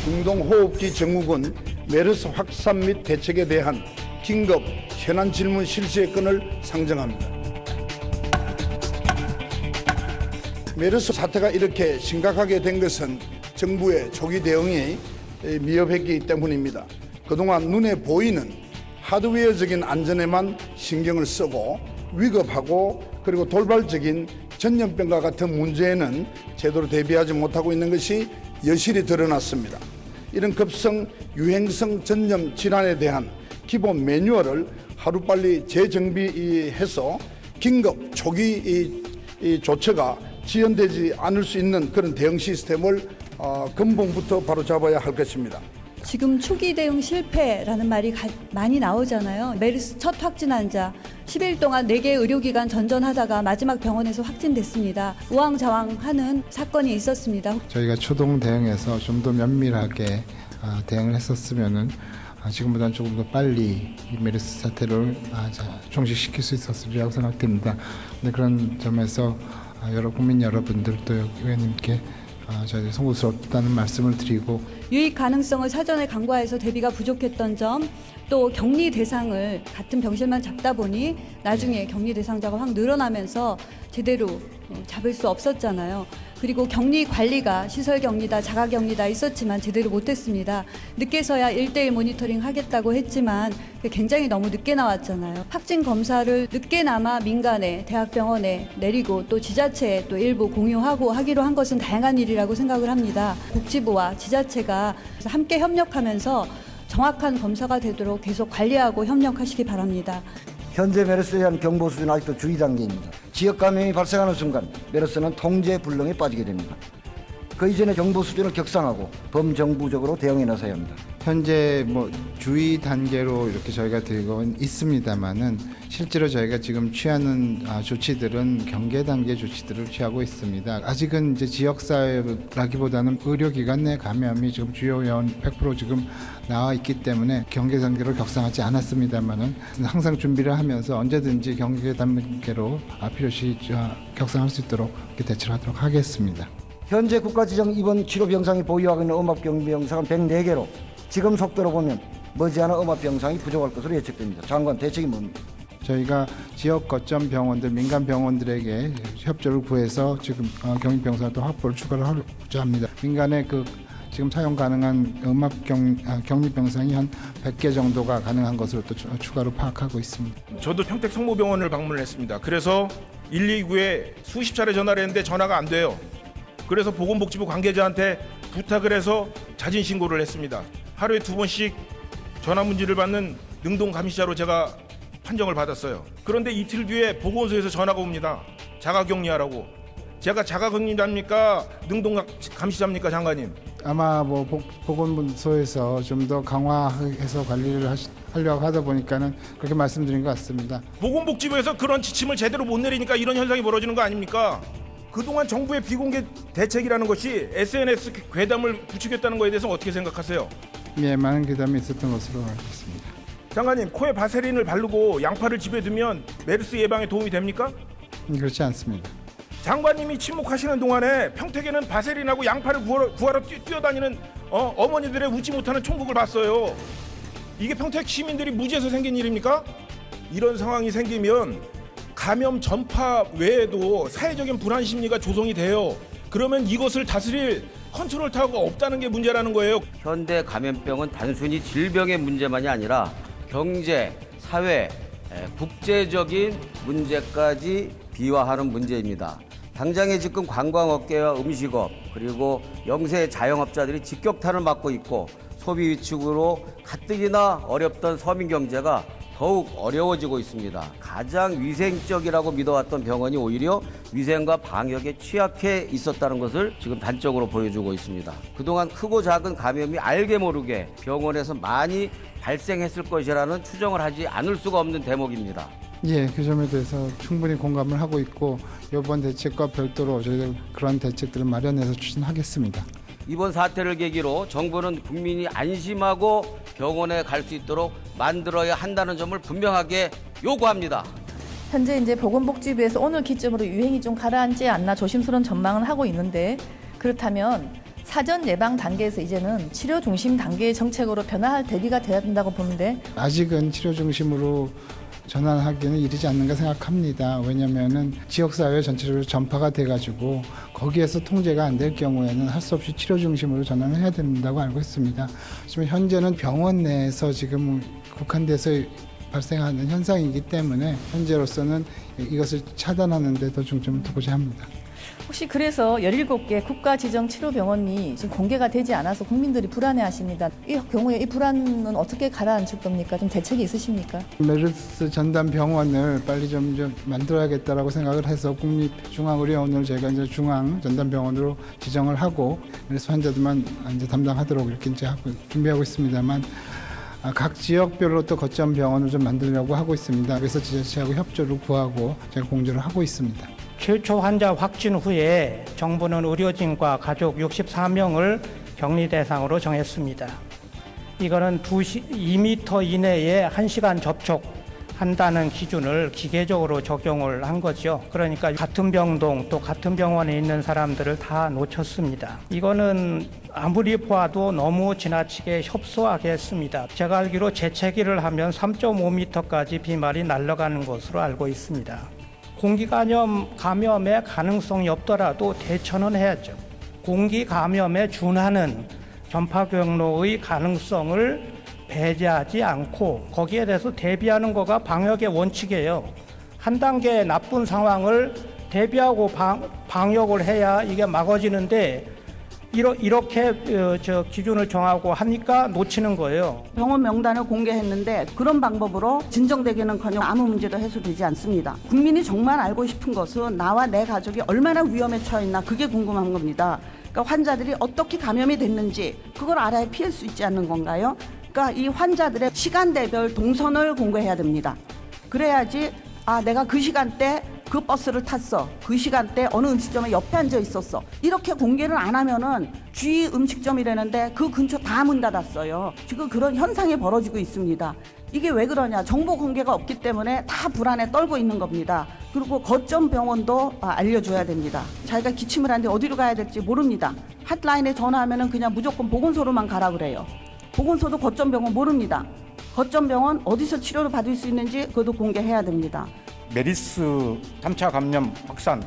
중동호흡기 정국은 메르스 확산 및 대책에 대한 긴급 현안 질문 실시의 건을 상정합니다. 메르스 사태가 이렇게 심각하게 된 것은 정부의 초기 대응이 미흡했기 때문입니다. 그동안 눈에 보이는 하드웨어적인 안전에만 신경을 쓰고 위급하고 그리고 돌발적인 전염병과 같은 문제에는 제대로 대비하지 못하고 있는 것이 여실히 드러났습니다. 이런 급성 유행성 전염 질환에 대한 기본 매뉴얼을 하루빨리 재정비해서 긴급 초기 조처가 지연되지 않을 수 있는 그런 대응 시스템을 근본부터 바로 잡아야 할 것입니다. 지금 초기 대응 실패라는 말이 많이 나오잖아요. 메르스 첫 확진 환자 10일 동안 4개 의료기관 전전하다가 마지막 병원에서 확진됐습니다. 우왕좌왕하는 사건이 있었습니다. 저희가 초동 대응에서 좀 더 면밀하게 대응을 했었으면은 지금보다는 조금 더 빨리 이 메르스 사태를 종식시킬 수 있었으리라고 생각됩니다. 근데 그런 점에서 국민 여러분들 또 의원님께 저희들이 송구스럽다는 말씀을 드리고 유입 가능성을 사전에 간과해서 대비가 부족했던 점, 또 격리 대상을 같은 병실만 잡다 보니 나중에 격리 대상자가 확 늘어나면서 제대로 잡을 수 없었잖아요. 그리고 격리 관리가 시설 격리다, 자가 격리다 있었지만 제대로 못했습니다. 늦게서야 1:1 모니터링 하겠다고 했지만 굉장히 너무 늦게 나왔잖아요. 확진 검사를 늦게나마 민간에, 대학병원에 내리고 또 지자체에 또 일부 공유하고 하기로 한 것은 다양한 일이라고 생각을 합니다. 복지부와 지자체가 함께 협력하면서 정확한 검사가 되도록 계속 관리하고 협력하시기 바랍니다. 현재 메르스에 대한 경보 수준은 아직도 주의 단계입니다. 지역 감염이 발생하는 순간 메르스는 통제 불능에 빠지게 됩니다. 그 이전에 경보 수준을 격상하고 범정부적으로 대응해 나서야 합니다. 현재 주의 단계로 이렇게 저희가 들고 있습니다만은 실제로 저희가 지금 취하는 조치들은 경계 단계 조치들을 취하고 있습니다. 아직은 이제 지역사회라기보다는 의료기관 내 감염이 지금 주요 요원 100% 지금 나와 있기 때문에 경계 단계로 격상하지 않았습니다만은 항상 준비를 하면서 언제든지 경계 단계로 필요시 격상할 수 있도록 이렇게 대처를 하도록 하겠습니다. 현재 국가지정 입원 치료 병상이 보유하고 있는 음압병 병상은 104개로 지금 속도로 보면 머지않아 음압병상이 부족할 것으로 예측됩니다. 장관 대책이 뭡니까? 저희가 지역 거점 병원들, 민간 병원들에게 협조를 구해서 지금 격리병상도 확보를 추가를 하고자 합니다. 민간에 지금 사용 가능한 격리병상이 한 100개 정도가 가능한 것으로 또 추가로 파악하고 있습니다. 저도 평택 성모병원을 방문을 했습니다. 그래서 119에 수십 차례 전화를 했는데 전화가 안 돼요. 그래서 보건복지부 관계자한테 부탁을 해서 자진 신고를 했습니다. 하루에 2번씩 전화 문의를 받는 능동 감시자로 제가 판정을 받았어요. 그런데 이틀 뒤에 보건소에서 전화가 옵니다. 자가격리하라고. 제가 자가격리합니까? 능동 감시자입니까, 장관님? 아마 보건소에서 좀 더 강화해서 관리를 하려고 하다 보니까는 그렇게 말씀드린 것 같습니다. 보건복지부에서 그런 지침을 제대로 못 내리니까 이런 현상이 벌어지는 거 아닙니까? 그동안 정부의 비공개 대책이라는 것이 SNS 괴담을 부추겼다는 것에 대해서 어떻게 생각하세요? 예, 많은 괴담이 있었던 것으로 알고 있습니다. 장관님, 코에 바세린을 바르고 양파를 집에 두면 메르스 예방에 도움이 됩니까? 그렇지 않습니다. 장관님이 침묵하시는 동안에 평택에는 바세린하고 양파를 구하러 뛰어다니는 어머니들의 웃지 못하는 총국을 봤어요. 이게 평택 시민들이 무지해서 생긴 일입니까? 이런 상황이 생기면 감염 전파 외에도 사회적인 불안 심리가 조성이 돼요. 그러면 이것을 다스릴 컨트롤 타워가 없다는 게 문제라는 거예요. 현대 감염병은 단순히 질병의 문제만이 아니라 경제, 사회, 국제적인 문제까지 비화하는 문제입니다. 당장에 지금 관광업계와 음식업 그리고 영세 자영업자들이 직격탄을 맞고 있고 소비 위축으로 가뜩이나 어렵던 서민 경제가 더욱 어려워지고 있습니다. 가장 위생적이라고 믿어왔던 병원이 오히려 위생과 방역에 취약해 있었다는 것을 지금 단적으로 보여주고 있습니다. 그동안 크고 작은 감염이 알게 모르게 병원에서 많이 발생했을 것이라는 추정을 하지 않을 수가 없는 대목입니다. 예, 그 점에 대해서 충분히 공감을 하고 있고 이번 대책과 별도로 저희들 그런 대책들을 마련해서 추진하겠습니다. 이번 사태를 계기로 정부는 국민이 안심하고 병원에 갈 수 있도록 만들어야 한다는 점을 분명하게 요구합니다. 현재 이제 보건복지부에서 오늘 기점으로 유행이 좀 가라앉지 않나 조심스러운 전망은 하고 있는데 그렇다면 사전 예방 단계에서 이제는 치료 중심 단계의 정책으로 변화할 대비가 되어야 된다고 보는데 아직은 치료 중심으로 전환하기는 이르지 않는가 생각합니다. 왜냐하면은 지역사회 전체적으로 전파가 돼가지고 거기에서 통제가 안 될 경우에는 할 수 없이 치료 중심으로 전환을 해야 된다고 알고 있습니다. 하지만 현재는 병원 내에서 지금 국한돼서 발생하는 현상이기 때문에 현재로서는 이것을 차단하는 데 더 중점을 두고자 합니다. 혹시 그래서 17개 국가지정치료병원이 지금 공개가 되지 않아서 국민들이 불안해하십니다. 이 경우에 이 불안은 어떻게 가라앉힐 겁니까? 좀 대책이 있으십니까? 메르스 전담 병원을 빨리 좀 만들어야겠다라고 생각을 해서 국립중앙의료원을 저희가 이제 중앙 전담 병원으로 지정을 하고 메르스 환자들만 이제 담당하도록 이렇게 이제 준비하고 있습니다만 각 지역별로 또 거점 병원을 좀 만들려고 하고 있습니다. 그래서 지자체하고 협조를 구하고 제가 공조를 하고 있습니다. 최초 환자 확진 후에 정부는 의료진과 가족 64명을 격리 대상으로 정했습니다. 이거는 2m 이내에 1시간 접촉한다는 기준을 기계적으로 적용을 한 거죠. 그러니까 같은 병동 또 같은 병원에 있는 사람들을 다 놓쳤습니다. 이거는 아무리 보아도 너무 지나치게 협소하게 했습니다. 제가 알기로 재채기를 하면 3.5m까지 비말이 날아가는 것으로 알고 있습니다. 공기감염의 가능성이 없더라도 대처는 해야죠. 공기감염에 준하는 전파 경로의 가능성을 배제하지 않고 거기에 대해서 대비하는 거가 방역의 원칙이에요. 한 단계 나쁜 상황을 대비하고 방역을 해야 이게 막아지는데 이렇게 기준을 정하고 하니까 놓치는 거예요. 병원 명단을 공개했는데 그런 방법으로 진정되기는커녕 아무 문제도 해소되지 않습니다. 국민이 정말 알고 싶은 것은 나와 내 가족이 얼마나 위험에 처해 있나 그게 궁금한 겁니다. 그러니까 환자들이 어떻게 감염이 됐는지 그걸 알아야 피할 수 있지 않는 건가요? 그러니까 이 환자들의 시간대별 동선을 공개해야 됩니다. 그래야지 내가 그 시간대 그 버스를 탔어. 그 시간대 어느 음식점에 옆에 앉아 있었어. 이렇게 공개를 안 하면은 주위 음식점이라는데 그 근처 다 문 닫았어요. 지금 그런 현상이 벌어지고 있습니다. 이게 왜 그러냐? 정보 공개가 없기 때문에 다 불안에 떨고 있는 겁니다. 그리고 거점 병원도 알려줘야 됩니다. 자기가 기침을 하는데 어디로 가야 될지 모릅니다. 핫라인에 전화하면은 그냥 무조건 보건소로만 가라 그래요. 보건소도 거점 병원 모릅니다. 거점 병원 어디서 치료를 받을 수 있는지 그것도 공개해야 됩니다. 메르스 3차 감염 확산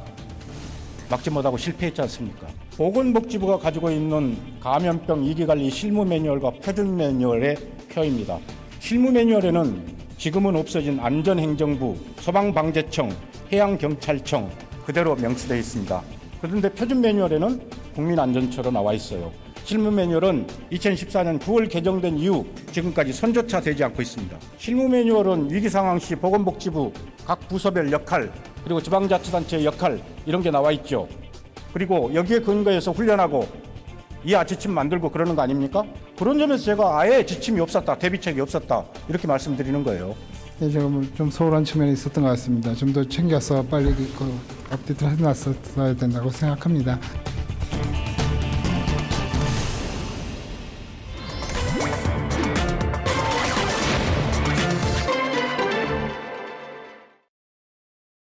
막지 못하고 실패했지 않습니까? 보건복지부가 가지고 있는 감염병 위기관리 실무 매뉴얼과 표준 매뉴얼의 표입니다. 실무 매뉴얼에는 지금은 없어진 안전행정부, 소방방재청, 해양경찰청 그대로 명시되어 있습니다. 그런데 표준 매뉴얼에는 국민안전처로 나와 있어요. 실무 매뉴얼은 2014년 9월 개정된 이후 지금까지 손조차 되지 않고 있습니다. 실무 매뉴얼은 위기 상황 시 보건복지부 각 부서별 역할 그리고 지방자치단체의 역할 이런 게 나와 있죠. 그리고 여기에 근거해서 훈련하고 이하 지침 만들고 그러는 거 아닙니까? 그런 점에서 제가 아예 지침이 없었다, 대비책이 없었다 이렇게 말씀드리는 거예요. 네, 제가 좀 소홀한 측면이 있었던 것 같습니다. 좀 더 챙겨서 빨리 업데이트를 해놨어야 된다고 생각합니다.